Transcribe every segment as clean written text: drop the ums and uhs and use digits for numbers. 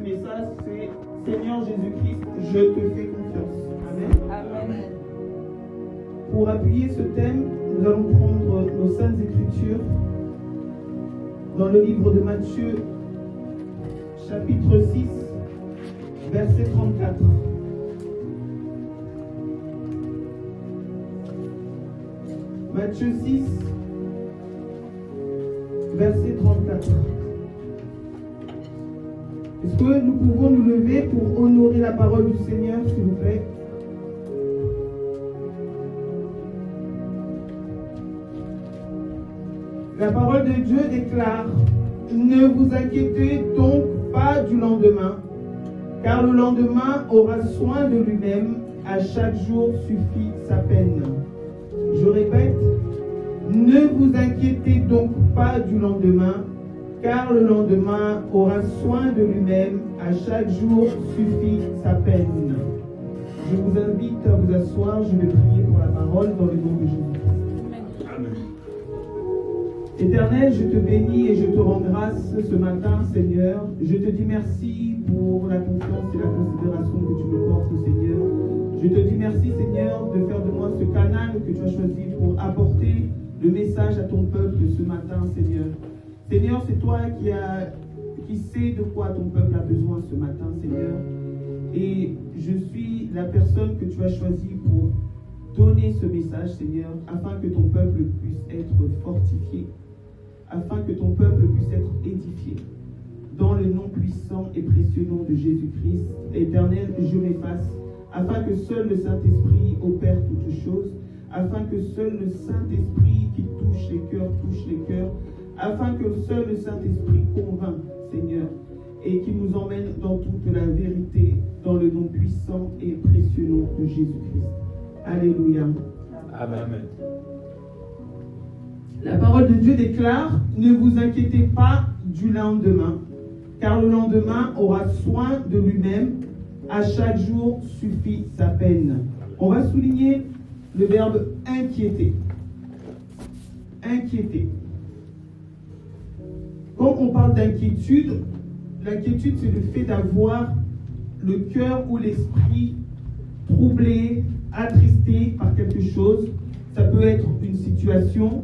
message, c'est Seigneur Jésus-Christ, je te fais confiance. Amen. Amen. Pour appuyer ce thème, nous allons prendre nos saintes écritures dans le livre de Matthieu, chapitre 6, verset 34. Matthieu 6, verset 34. Est-ce que nous pouvons nous lever pour honorer la parole du Seigneur, s'il vous plaît? La parole de Dieu déclare: ne vous inquiétez donc pas du lendemain, car le lendemain aura soin de lui-même, à chaque jour suffit sa peine. Je répète, ne vous inquiétez donc pas du lendemain, car le lendemain aura soin de lui-même, à chaque jour suffit sa peine. Je vous invite à vous asseoir, je vais prier pour la parole dans le nom de Jésus. Amen. Éternel, je te bénis et je te rends grâce ce matin, Seigneur. Je te dis merci pour la confiance et la considération que tu me portes, Seigneur. Je te dis merci, Seigneur, de faire de moi ce canal que tu as choisi pour apporter le message à ton peuple ce matin, Seigneur. Seigneur, c'est toi qui sais de quoi ton peuple a besoin ce matin, Seigneur. Et je suis la personne que tu as choisie pour donner ce message, Seigneur, afin que ton peuple puisse être fortifié, afin que ton peuple puisse être édifié. Dans le nom puissant et précieux nom de Jésus-Christ, Éternel, je m'efface, afin que seul le Saint-Esprit opère toutes choses, afin que seul le Saint-Esprit qui touche les cœurs, afin que seul le Saint-Esprit convainc, Seigneur, et qui nous emmène dans toute la vérité, dans le nom puissant et précieux nom de Jésus-Christ. Alléluia. Amen. La parole de Dieu déclare: ne vous inquiétez pas du lendemain, car le lendemain aura soin de lui-même, à chaque jour suffit sa peine. On va souligner le verbe inquiéter. Inquiéter. Quand on parle d'inquiétude, l'inquiétude, c'est le fait d'avoir le cœur ou l'esprit troublé, attristé par quelque chose. Ça peut être une situation.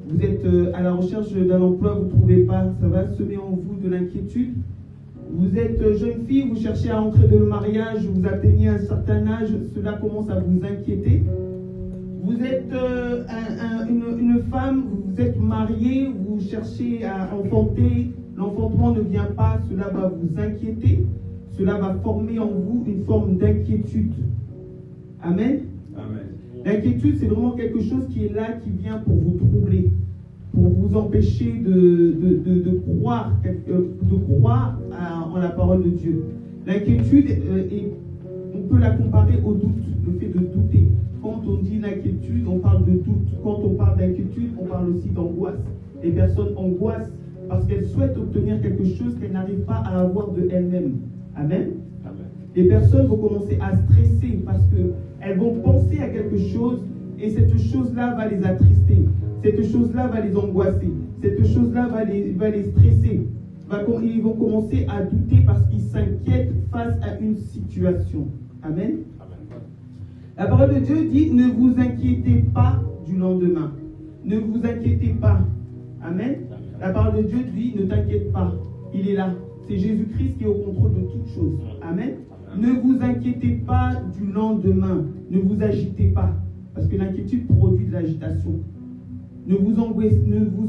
Vous êtes à la recherche d'un emploi, vous ne trouvez pas. Ça va semer en vous de l'inquiétude. Vous êtes jeune fille, vous cherchez à entrer dans le mariage, vous atteignez un certain âge, cela commence à vous inquiéter. Vous êtes une femme, vous êtes mariée, vous cherchez à enfanter, l'enfantement ne vient pas, cela va vous inquiéter, cela va former en vous une forme d'inquiétude. Amen. Amen. L'inquiétude, c'est vraiment quelque chose qui est là, qui vient pour vous troubler, pour vous empêcher de croire en la parole de Dieu. L'inquiétude, on peut la comparer au doute, le fait de douter. Quand on dit l'inquiétude, on parle de doute. Quand on parle d'inquiétude, on parle aussi d'angoisse. Les personnes angoissent parce qu'elles souhaitent obtenir quelque chose qu'elles n'arrivent pas à avoir de elles-mêmes. Amen. Amen. Les personnes vont commencer à stresser parce qu'elles vont penser à quelque chose et cette chose-là va les attrister. Cette chose-là va les angoisser. Cette chose-là va les stresser. Ils vont commencer à douter parce qu'ils s'inquiètent face à une situation. Amen. La parole de Dieu dit: ne vous inquiétez pas du lendemain. Ne vous inquiétez pas. Amen. La parole de Dieu dit: ne t'inquiète pas. Il est là. C'est Jésus-Christ qui est au contrôle de toutes choses. Amen. Ne vous inquiétez pas du lendemain. Ne vous agitez pas. Parce que l'inquiétude produit de l'agitation. Ne vous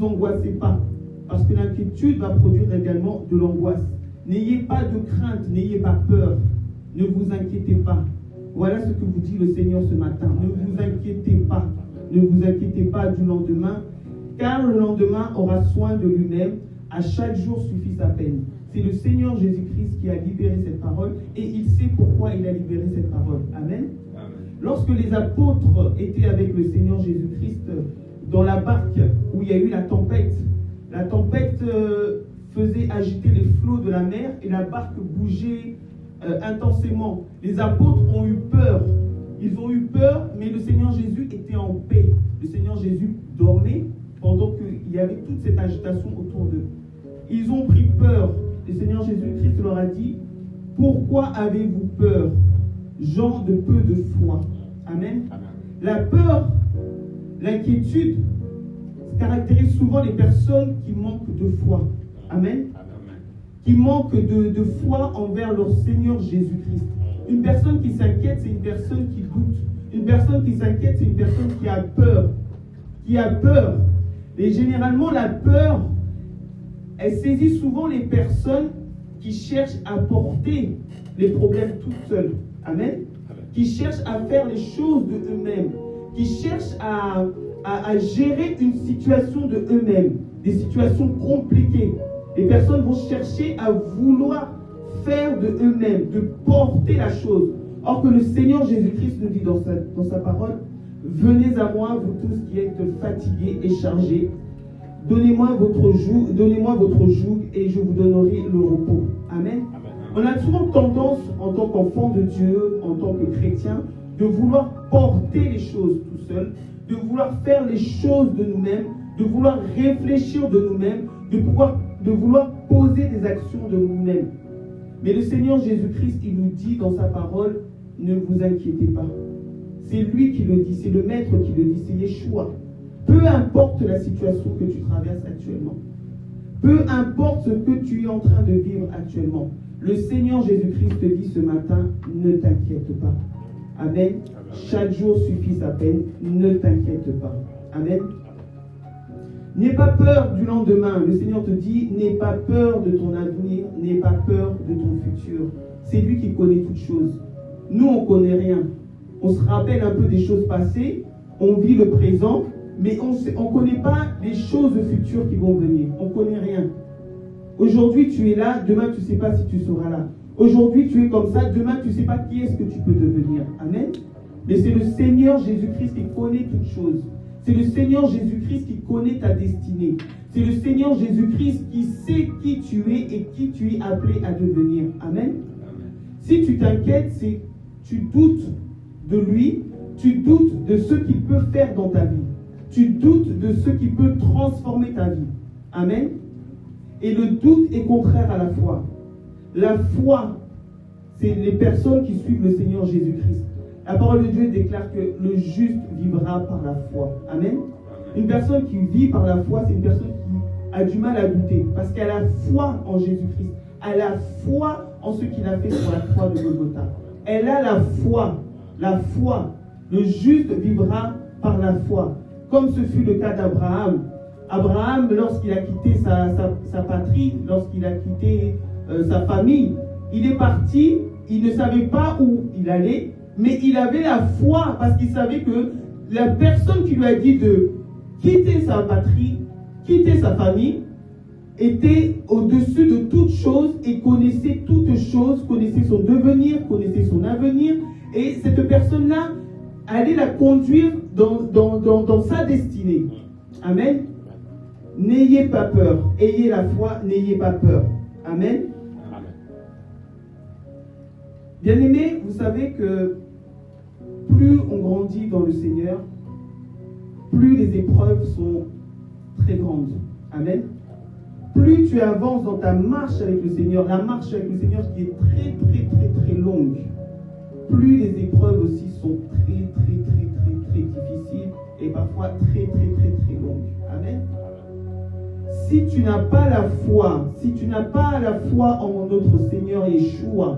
angoissez pas. Parce que l'inquiétude va produire également de l'angoisse. N'ayez pas de crainte, n'ayez pas peur. Ne vous inquiétez pas. Voilà ce que vous dit le Seigneur ce matin. Ne vous inquiétez pas. Ne vous inquiétez pas du lendemain, car le lendemain aura soin de lui-même. À chaque jour suffit sa peine. C'est le Seigneur Jésus-Christ qui a libéré cette parole et il sait pourquoi il a libéré cette parole. Amen. Amen. Lorsque les apôtres étaient avec le Seigneur Jésus-Christ dans la barque où il y a eu la tempête faisait agiter les flots de la mer et la barque bougeait intensément. Les apôtres ont eu peur. Ils ont eu peur, mais le Seigneur Jésus était en paix. Le Seigneur Jésus dormait pendant qu'il y avait toute cette agitation autour d'eux. Ils ont pris peur. Le Seigneur Jésus-Christ leur a dit: Pourquoi avez-vous peur, gens de peu de foi? Amen. La peur, l'inquiétude caractérise souvent les personnes qui manquent de foi. Amen. Qui manquent de foi envers leur Seigneur Jésus-Christ. Une personne qui s'inquiète, c'est une personne qui doute. Une personne qui s'inquiète, c'est une personne qui a peur. Qui a peur. Et généralement, la peur, elle saisit souvent les personnes qui cherchent à porter les problèmes toutes seules. Amen. Qui cherchent à faire les choses de eux-mêmes. Qui cherchent à gérer une situation de eux-mêmes. Des situations compliquées. Les personnes vont chercher à vouloir faire de eux-mêmes, de porter la chose. Or que le Seigneur Jésus-Christ nous dit dans sa parole, venez à moi, vous tous qui êtes fatigués et chargés, donnez-moi votre joug et je vous donnerai le repos. Amen. On a souvent tendance, en tant qu'enfant de Dieu, en tant que chrétien, de vouloir porter les choses tout seul, de vouloir faire les choses de nous-mêmes, de vouloir réfléchir de nous-mêmes, de vouloir poser des actions de nous-mêmes. Mais le Seigneur Jésus-Christ, il nous dit dans sa parole, ne vous inquiétez pas. C'est lui qui le dit, c'est le Maître qui le dit, c'est Yeshua. Peu importe la situation que tu traverses actuellement, peu importe ce que tu es en train de vivre actuellement, le Seigneur Jésus-Christ te dit ce matin, ne t'inquiète pas. Amen. Chaque jour suffit sa peine, ne t'inquiète pas. Amen. N'aie pas peur du lendemain. Le Seigneur te dit, n'aie pas peur de ton avenir, n'aie pas peur de ton futur. C'est lui qui connaît toutes choses. Nous, on ne connaît rien. On se rappelle un peu des choses passées, on vit le présent, mais on ne connaît pas les choses futures qui vont venir. On ne connaît rien. Aujourd'hui, tu es là, demain, tu ne sais pas si tu seras là. Aujourd'hui, tu es comme ça, demain, tu ne sais pas qui est-ce que tu peux devenir. Amen. Mais c'est le Seigneur Jésus-Christ qui connaît toutes choses. C'est le Seigneur Jésus-Christ qui connaît ta destinée. C'est le Seigneur Jésus-Christ qui sait qui tu es et qui tu es appelé à devenir. Amen. Si tu t'inquiètes, c'est tu doutes de lui, tu doutes de ce qu'il peut faire dans ta vie. Tu doutes de ce qui peut transformer ta vie. Amen. Et le doute est contraire à la foi. La foi, c'est les personnes qui suivent le Seigneur Jésus-Christ. La parole de Dieu déclare que le juste vivra par la foi. Amen. Une personne qui vit par la foi, c'est une personne qui a du mal à douter. Parce qu'elle a foi en Jésus-Christ. Elle a foi en ce qu'il a fait sur la croix de Golgotha. Elle a la foi. La foi. Le juste vivra par la foi. Comme ce fut le cas d'Abraham. Abraham, lorsqu'il a quitté sa patrie, lorsqu'il a quitté sa famille, il est parti, il ne savait pas où il allait, mais il avait la foi parce qu'il savait que la personne qui lui a dit de quitter sa patrie, quitter sa famille, était au-dessus de toutes choses et connaissait toutes choses, connaissait son devenir, connaissait son avenir, et cette personne-là allait la conduire dans sa destinée. Amen. N'ayez pas peur, ayez la foi, n'ayez pas peur. Amen. Bien-aimés, vous savez que plus on grandit dans le Seigneur, plus les épreuves sont très grandes. Amen. Plus tu avances dans ta marche avec le Seigneur, la marche avec le Seigneur qui est très, très, très, très longue, plus les épreuves aussi sont très, très, très, très, très difficiles et parfois très, très, très, très longues. Amen. Si tu n'as pas la foi, si tu n'as pas la foi en notre Seigneur Yeshua,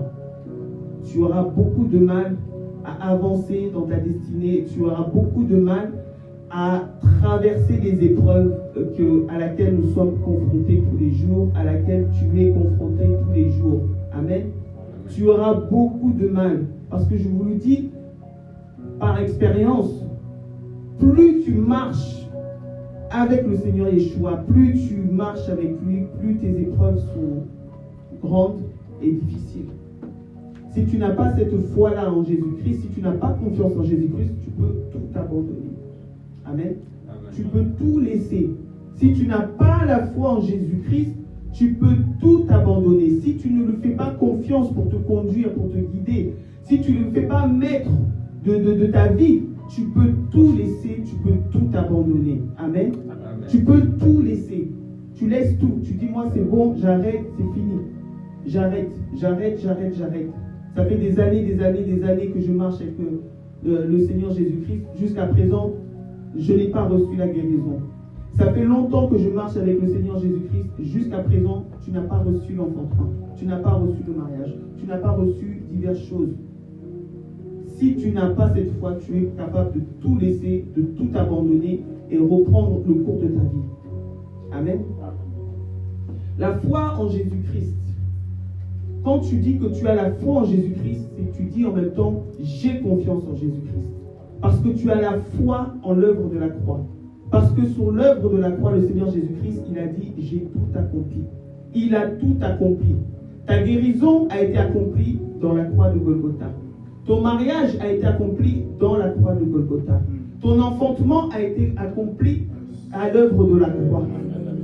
tu auras beaucoup de mal à avancer dans ta destinée, tu auras beaucoup de mal à traverser les épreuves à laquelle nous sommes confrontés tous les jours, à laquelle tu es confronté tous les jours. Amen. Tu auras beaucoup de mal. Parce que je vous le dis, par expérience, plus tu marches avec le Seigneur Yeshua, plus tu marches avec lui, plus tes épreuves sont grandes et difficiles. Si tu n'as pas cette foi-là en Jésus-Christ, si tu n'as pas confiance en Jésus-Christ, tu peux tout abandonner. Amen. Tu peux tout laisser. Si tu n'as pas la foi en Jésus-Christ, tu peux tout abandonner. Si tu ne lui fais pas confiance pour te conduire, pour te guider, si tu ne le fais pas maître de ta vie, tu peux tout laisser, tu peux tout abandonner. Amen. Tu peux tout laisser. Tu laisses tout. Tu dis, moi c'est bon, j'arrête, c'est fini. j'arrête. Ça fait des années que je marche avec le Seigneur Jésus-Christ. Jusqu'à présent, je n'ai pas reçu la guérison. Ça fait longtemps que je marche avec le Seigneur Jésus-Christ. Jusqu'à présent, tu n'as pas reçu l'enfantement. Tu n'as pas reçu le mariage. Tu n'as pas reçu diverses choses. Si tu n'as pas cette foi, tu es capable de tout laisser, de tout abandonner et reprendre le cours de ta vie. Amen. La foi en Jésus-Christ. Quand tu dis que tu as la foi en Jésus-Christ, c'est que tu dis en même temps, j'ai confiance en Jésus-Christ. Parce que tu as la foi en l'œuvre de la croix. Parce que sur l'œuvre de la croix, le Seigneur Jésus-Christ, il a dit, j'ai tout accompli. Il a tout accompli. Ta guérison a été accomplie dans la croix de Golgotha. Ton mariage a été accompli dans la croix de Golgotha. Ton enfantement a été accompli à l'œuvre de la croix.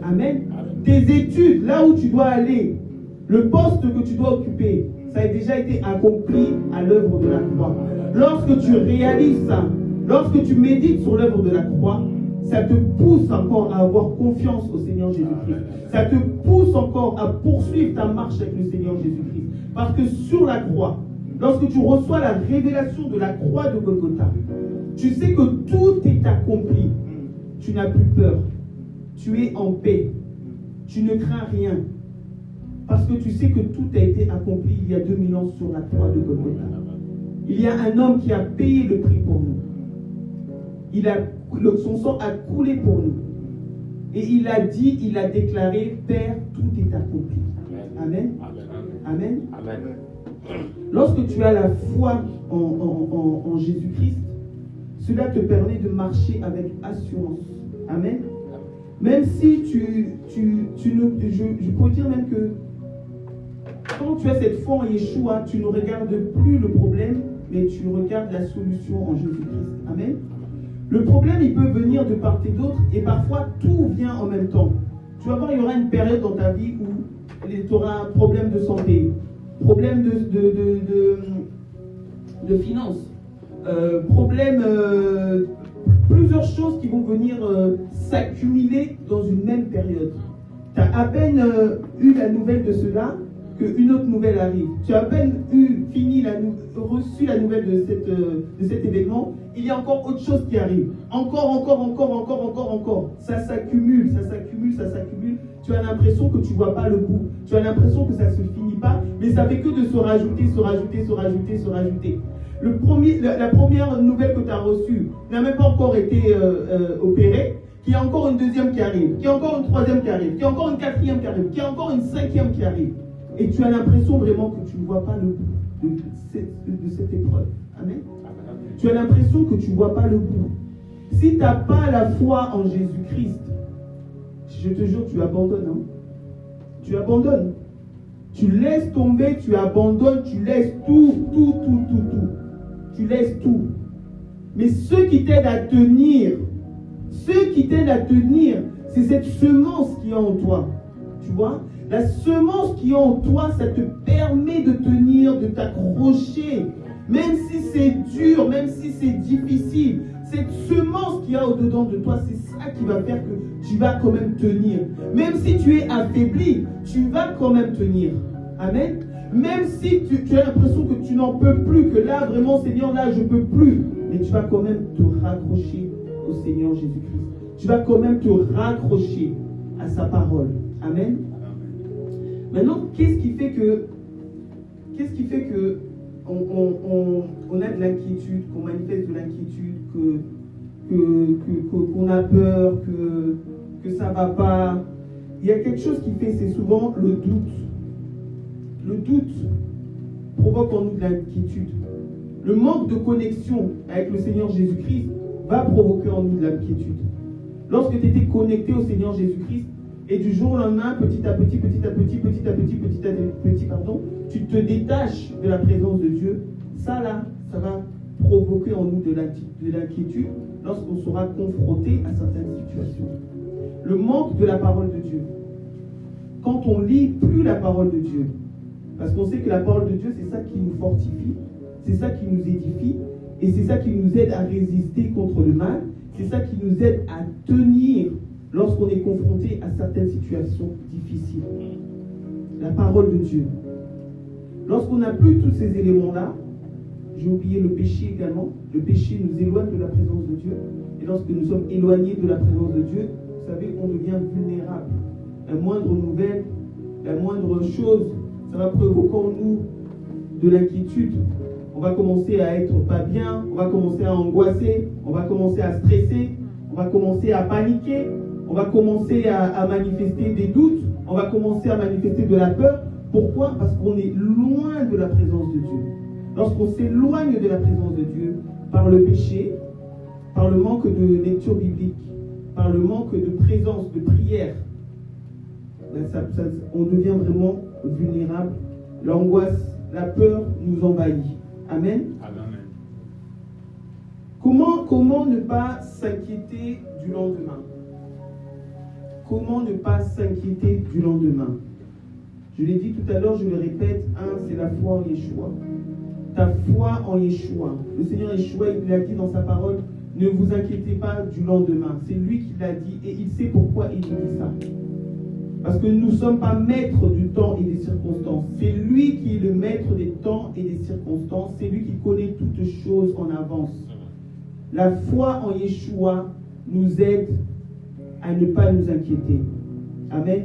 Amen. Tes études, là où tu dois aller, le poste que tu dois occuper, ça a déjà été accompli à l'œuvre de la croix. Lorsque tu réalises ça, lorsque tu médites sur l'œuvre de la croix, ça te pousse encore à avoir confiance au Seigneur Jésus-Christ. Ça te pousse encore à poursuivre ta marche avec le Seigneur Jésus-Christ. Parce que sur la croix, lorsque tu reçois la révélation de la croix de Golgotha, tu sais que tout est accompli. Tu n'as plus peur. Tu es en paix. Tu ne crains rien. Parce que tu sais que tout a été accompli il y a 2000 ans sur la croix de Golgotha. Il y a un homme qui a payé le prix pour nous. Son sang a coulé pour nous. Et il a dit, il a déclaré, Père, tout est accompli. Amen. Amen. Amen. Lorsque tu as la foi en Jésus-Christ, cela te permet de marcher avec assurance. Amen. Même si je peux dire même que quand tu as cette foi en Yeshua, tu ne regardes plus le problème, mais tu regardes la solution en Jésus-Christ. Amen. Le problème, il peut venir de part et d'autre, et parfois tout vient en même temps. Tu vas voir, il y aura une période dans ta vie où tu auras un problème de santé, problème de finances, problème, plusieurs choses qui vont venir s'accumuler dans une même période. Tu as à peine eu la nouvelle de cela qu'une autre nouvelle arrive. Tu as à peine reçu la nouvelle de cet événement, il y a encore autre chose qui arrive. Encore. Ça s'accumule. Tu as l'impression que tu ne vois pas le bout. Tu as l'impression que ça ne se finit pas, mais ça fait que de se rajouter. La première nouvelle que tu as reçue n'a même pas encore été opérée, qu'il y a encore une deuxième qui arrive, qu'il y a encore une troisième qui arrive, qu'il y a encore une quatrième qui arrive, qu'il y a encore une cinquième qui arrive. Et tu as l'impression vraiment que tu ne vois pas le bout de cette épreuve. Amen. Tu as l'impression que tu ne vois pas le bout. Si tu n'as pas la foi en Jésus-Christ, je te jure, tu abandonnes. Hein? Tu abandonnes. Tu laisses tomber, tu abandonnes, tu laisses tout. Tu laisses tout. Mais ceux qui t'aident à tenir, c'est cette semence qui est en toi. Tu vois? La semence qui est en toi, ça te permet de tenir, de t'accrocher. Même si c'est dur, même si c'est difficile, cette semence qui est au-dedans de toi, c'est ça qui va faire que tu vas quand même tenir. Même si tu es affaibli, tu vas quand même tenir. Amen. Même si tu as l'impression que tu n'en peux plus, que là, vraiment, Seigneur, là, je ne peux plus. Mais tu vas quand même te raccrocher au Seigneur Jésus-Christ. Tu vas quand même te raccrocher à sa parole. Amen. Maintenant, qu'est-ce qui fait que on a de l'inquiétude, qu'on manifeste de l'inquiétude, qu'on a peur, que ça ne va pas? Il y a quelque chose qui fait, c'est souvent le doute. Le doute provoque en nous de l'inquiétude. Le manque de connexion avec le Seigneur Jésus-Christ va provoquer en nous de l'inquiétude. Lorsque tu étais connecté au Seigneur Jésus-Christ, et du jour au lendemain, petit à petit, tu te détaches de la présence de Dieu, ça va provoquer en nous de l'inquiétude lorsqu'on sera confronté à certaines situations. Le manque de la parole de Dieu. Quand on lit plus la parole de Dieu, parce qu'on sait que la parole de Dieu, c'est ça qui nous fortifie, c'est ça qui nous édifie, et c'est ça qui nous aide à résister contre le mal, c'est ça qui nous aide à tenir lorsqu'on est confronté à certaines situations difficiles. La parole de Dieu. Lorsqu'on n'a plus tous ces éléments-là, j'ai oublié le péché également. Le péché nous éloigne de la présence de Dieu. Et lorsque nous sommes éloignés de la présence de Dieu, vous savez, on devient vulnérable. La moindre nouvelle, la moindre chose, ça va provoquer en nous de l'inquiétude. On va commencer à être pas bien, on va commencer à angoisser, on va commencer à stresser, on va commencer à paniquer, on va commencer à manifester des doutes, on va commencer à manifester de la peur. Pourquoi? Parce qu'on est loin de la présence de Dieu. Lorsqu'on s'éloigne de la présence de Dieu, par le péché, par le manque de lecture biblique, par le manque de présence, de prière, on devient vraiment vulnérable. L'angoisse, la peur nous envahit. Amen. Amen. Comment ne pas s'inquiéter du lendemain? Comment ne pas s'inquiéter du lendemain? Je l'ai dit tout à l'heure, je le répète, c'est la foi en Yeshua. Ta foi en Yeshua. Le Seigneur Yeshua, il l'a dit dans sa parole, ne vous inquiétez pas du lendemain. C'est lui qui l'a dit et il sait pourquoi il dit ça. Parce que nous ne sommes pas maîtres du temps et des circonstances. C'est lui qui est le maître des temps et des circonstances. C'est lui qui connaît toutes choses en avance. La foi en Yeshua nous aide à ne pas nous inquiéter. Amen.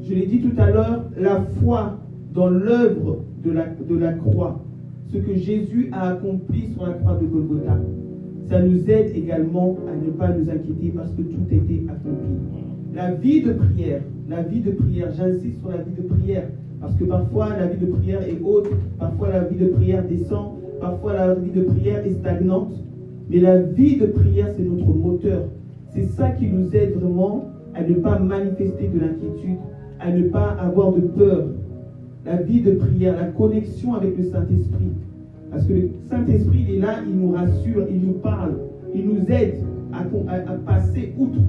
Je l'ai dit tout à l'heure, la foi dans l'œuvre de la croix, ce que Jésus a accompli sur la croix de Golgotha, ça nous aide également à ne pas nous inquiéter parce que tout a été accompli. La vie de prière, j'insiste sur la vie de prière, parce que parfois la vie de prière est haute, parfois la vie de prière descend, parfois la vie de prière est stagnante, mais la vie de prière, c'est notre moteur. C'est ça qui nous aide vraiment à ne pas manifester de l'inquiétude, à ne pas avoir de peur. La vie de prière, la connexion avec le Saint-Esprit. Parce que le Saint-Esprit, il est là, il nous rassure, il nous parle, il nous aide à passer outre,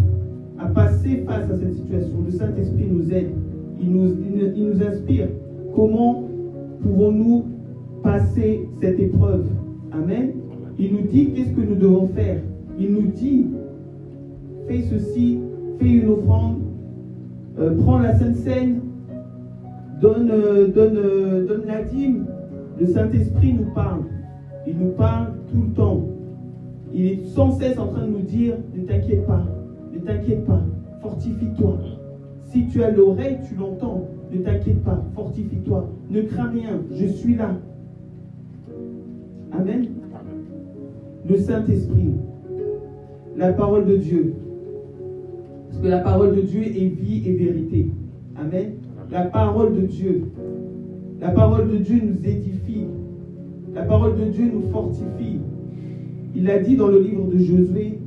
à passer face à cette situation. Le Saint-Esprit nous aide, il nous inspire. Comment pouvons-nous passer cette épreuve? Amen. Il nous dit qu'est-ce que nous devons faire. Il nous dit, fais ceci, fais une offrande, prends la Sainte Seine, donne la dîme. Le Saint-Esprit nous parle. Il nous parle tout le temps. Il est sans cesse en train de nous dire, ne t'inquiète pas, fortifie-toi. Si tu as l'oreille, tu l'entends. Ne t'inquiète pas, fortifie-toi. Ne crains rien, je suis là. Amen. Le Saint-Esprit, la parole de Dieu. Parce que la parole de Dieu est vie et vérité. Amen. La parole de Dieu. La parole de Dieu nous édifie. La parole de Dieu nous fortifie. Il a dit dans le livre de Josué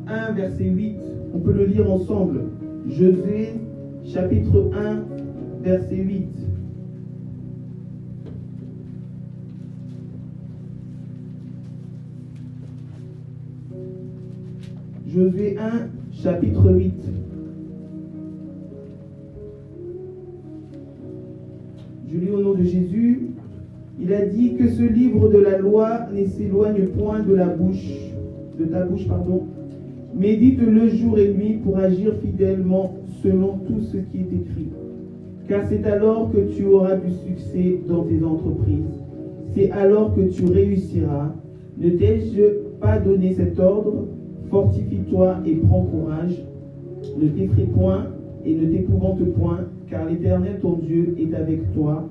1, verset 8. On peut le lire ensemble. Josué, chapitre 1, verset 8. Josué 1, chapitre 8. Je lis au nom de Jésus. Il a dit que ce livre de la loi ne s'éloigne point de ta bouche, Médite-le jour et nuit pour agir fidèlement selon tout ce qui est écrit. Car c'est alors que tu auras du succès dans tes entreprises. C'est alors que tu réussiras. Ne t'ai-je pas donné cet ordre? Fortifie-toi et prends courage. Ne t'effraie point et ne t'épouvante point, car l'Éternel ton Dieu est avec toi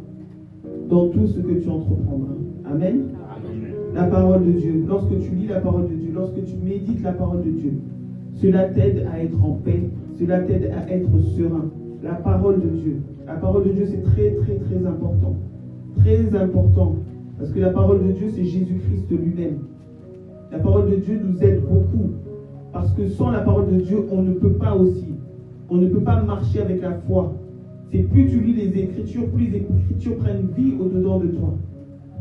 dans tout ce que tu entreprendras. Amen. Amen. La parole de Dieu. Lorsque tu lis la parole de Dieu, lorsque tu médites la parole de Dieu, cela t'aide à être en paix, cela t'aide à être serein. La parole de Dieu. La parole de Dieu, c'est très, très, très important. Très important. Parce que la parole de Dieu, c'est Jésus-Christ lui-même. La parole de Dieu nous aide beaucoup. Parce que sans la parole de Dieu, on ne peut pas aussi. On ne peut pas marcher avec la foi. C'est plus tu lis les Écritures, plus les Écritures prennent vie au-dedans de toi.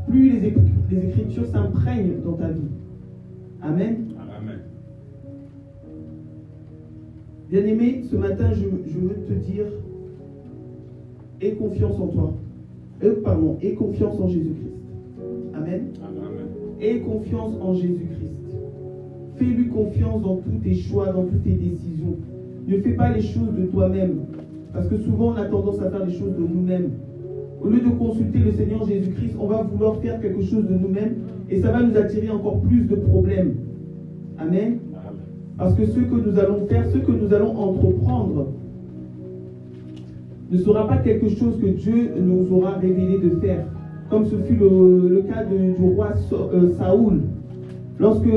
Plus les Écritures s'imprègnent dans ta vie. Amen. Amen. Bien-aimé, ce matin, je veux te dire, aie confiance en toi. Aie confiance en Jésus-Christ. Amen. Amen. Aie confiance en Jésus-Christ. Fais-lui confiance dans tous tes choix, dans toutes tes décisions. Ne fais pas les choses de toi-même. Parce que souvent, on a tendance à faire les choses de nous-mêmes. Au lieu de consulter le Seigneur Jésus-Christ, on va vouloir faire quelque chose de nous-mêmes et ça va nous attirer encore plus de problèmes. Amen. Parce que ce que nous allons faire, ce que nous allons entreprendre, ne sera pas quelque chose que Dieu nous aura révélé de faire. Comme ce fut le cas du roi Saoul. Lorsque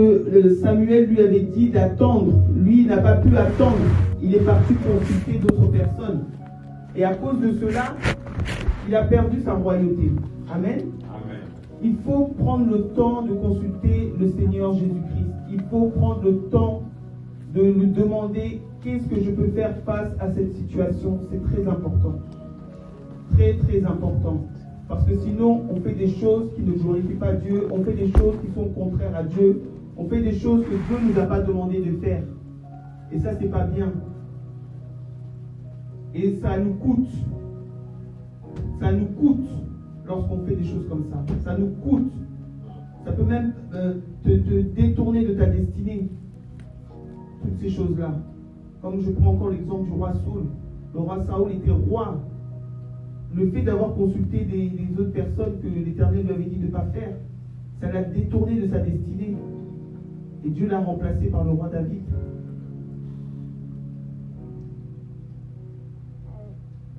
Samuel lui avait dit d'attendre, lui n'a pas pu attendre. Il est parti consulter d'autres personnes. Et à cause de cela, il a perdu sa royauté. Amen. Amen. Il faut prendre le temps de consulter le Seigneur Jésus-Christ. Il faut prendre le temps de lui demander qu'est-ce que je peux faire face à cette situation. C'est très important. Très, très important. Parce que sinon, on fait des choses qui ne glorifient pas Dieu. On fait des choses qui sont contraires à Dieu. On fait des choses que Dieu ne nous a pas demandé de faire. Et ça, c'est pas bien. Et ça nous coûte. Ça nous coûte lorsqu'on fait des choses comme ça. Ça nous coûte. Ça peut même te détourner de ta destinée. Toutes ces choses-là. Comme je prends encore l'exemple du roi Saul. Le roi Saoul était roi. Le fait d'avoir consulté des autres personnes que l'Éternel lui avait dit de ne pas faire, ça l'a détourné de sa destinée. Et Dieu l'a remplacé par le roi David.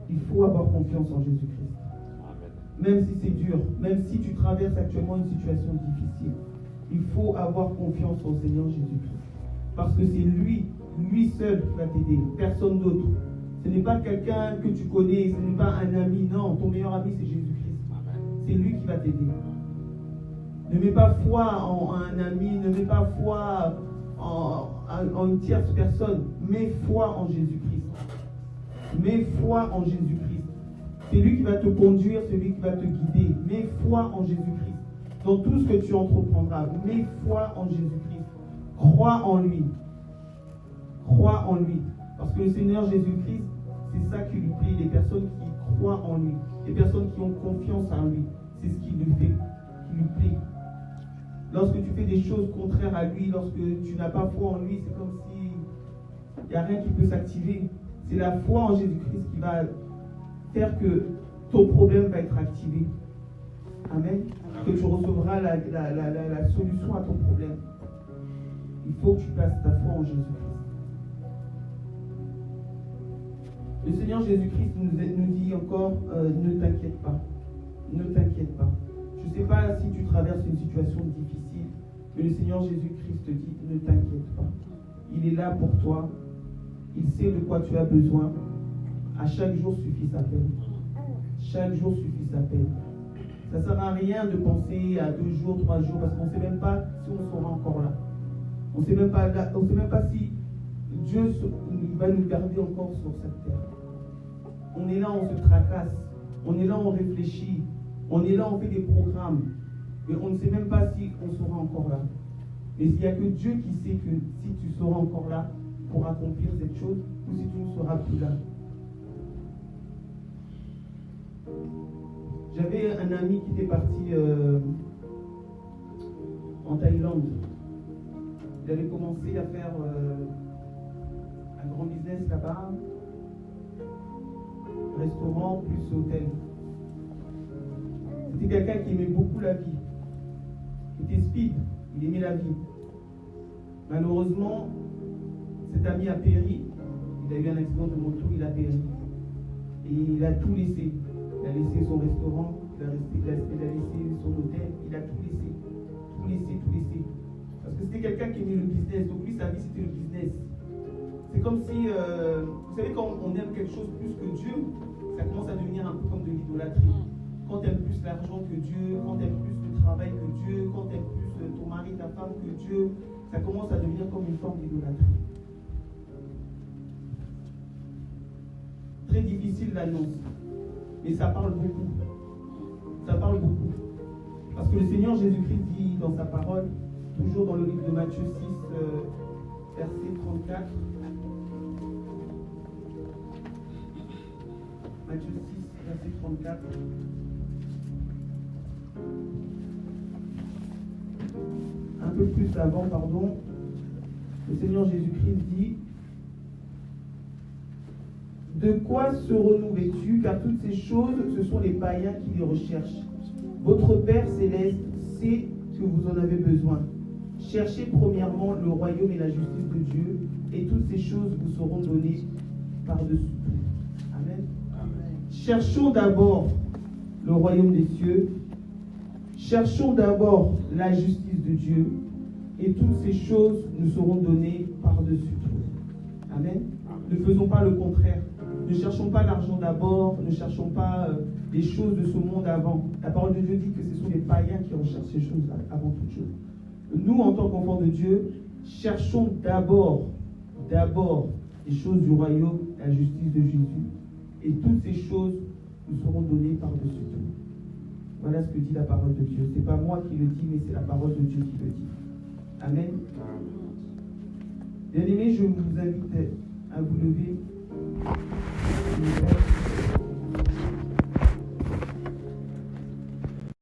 Il faut avoir confiance en Jésus-Christ. Même si c'est dur, même si tu traverses actuellement une situation difficile, il faut avoir confiance au Seigneur Jésus-Christ. Parce que c'est lui seul qui va t'aider, personne d'autre. Ce n'est pas quelqu'un que tu connais, ce n'est pas un ami, non, ton meilleur ami c'est Jésus-Christ. C'est lui qui va t'aider. Ne mets pas foi en un ami, ne mets pas foi en une tierce personne, mets foi en Jésus-Christ. Mets foi en Jésus-Christ. C'est lui qui va te conduire, c'est lui qui va te guider. Mets foi en Jésus-Christ. Dans tout ce que tu entreprendras, mets foi en Jésus-Christ. Crois en lui. Crois en lui. Parce que le Seigneur Jésus-Christ, c'est ça qui lui plaît. Les personnes qui croient en lui, les personnes qui ont confiance en lui, c'est ce qui lui fait, qui lui plaît. Lorsque tu fais des choses contraires à lui, lorsque tu n'as pas foi en lui, c'est comme si il n'y a rien qui peut s'activer. C'est la foi en Jésus-Christ qui va faire que ton problème va être activé. Amen. Que tu recevras la solution à ton problème. Il faut que tu places ta foi en Jésus-Christ. Le Seigneur Jésus-Christ nous dit encore, ne t'inquiète pas. Ne t'inquiète pas. Je ne sais pas si tu traverses une situation difficile, mais le Seigneur Jésus-Christ te dit, ne t'inquiète pas. Il est là pour toi. Il sait de quoi tu as besoin. À chaque jour suffit sa peine. Chaque jour suffit sa peine. Ça ne sert à rien de penser à 2 jours, 3 jours, parce qu'on ne sait même pas si on sera encore là. On ne sait même pas si Dieu va nous garder encore sur cette terre. On est là, on se tracasse. On est là, on réfléchit. On est là, on fait des programmes. Mais on ne sait même pas si on sera encore là. Mais il n'y a que Dieu qui sait que si tu seras encore là pour accomplir cette chose, ou si tu ne seras plus là. J'avais un ami qui était parti en Thaïlande. Il avait commencé à faire un grand business là-bas, restaurant plus hôtel. C'était quelqu'un qui aimait beaucoup la vie. Il était speed, il aimait la vie. Malheureusement, cet ami a péri. Il a eu un accident de moto, il a péri. Et il a tout laissé. Il a laissé son restaurant, il a laissé son hôtel, il a tout laissé. Tout laissé. Parce que c'était quelqu'un qui aimait le business. Donc lui, sa vie, c'était le business. C'est comme si, vous savez, quand on aime quelque chose plus que Dieu, ça commence à devenir un peu comme de l'idolâtrie. Quand tu aimes plus l'argent que Dieu, quand tu aimes plus le travail que Dieu, quand tu aimes plus ton mari, ta femme que Dieu, ça commence à devenir comme une forme d'idolâtrie. Très difficile l'annonce, mais ça parle beaucoup. Ça parle beaucoup. Parce que le Seigneur Jésus-Christ dit dans sa parole, toujours dans le livre de Matthieu 6, verset 34. Matthieu 6, verset 34. Un peu plus avant, pardon, le Seigneur Jésus-Christ dit: De quoi serons-nous vêtus? Car toutes ces choses, ce sont les païens qui les recherchent. Votre Père céleste sait que vous en avez besoin. Cherchez premièrement le royaume et la justice de Dieu, et toutes ces choses vous seront données par-dessus tout. Amen. Amen. Cherchons d'abord le royaume des cieux. Cherchons d'abord la justice de Dieu, et toutes ces choses nous seront données par-dessus tout. Amen. Ne faisons pas le contraire. Ne cherchons pas l'argent d'abord, ne cherchons pas les choses de ce monde avant. La parole de Dieu dit que ce sont les païens qui recherchent ces choses avant toute chose. Nous, en tant qu'enfants de Dieu, cherchons d'abord les choses du royaume, la justice de Jésus, et toutes ces choses nous seront données par-dessus tout. Voilà ce que dit la parole de Dieu. Ce n'est pas moi qui le dis, mais c'est la parole de Dieu qui le dit. Amen. Bien-aimés, je vous invite à vous lever.